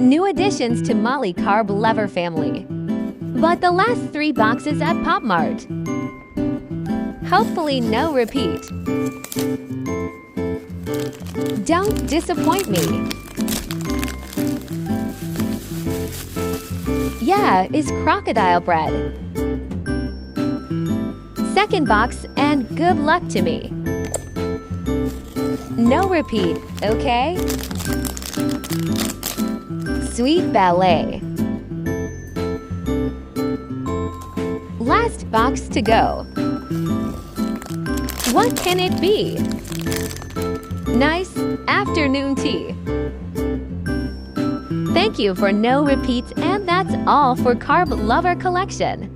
New additions to Molly Carb Lever family. But the last 3 boxes at Pop Mart. Hopefully no repeat. Don't disappoint me. Yeah, is crocodile bread. Second box and good luck to me. No repeat, okay? Sweet ballet. Last box to go. What can it be? Nice afternoon tea. Thank you for no repeats, and that's all for Carb Lover Collection.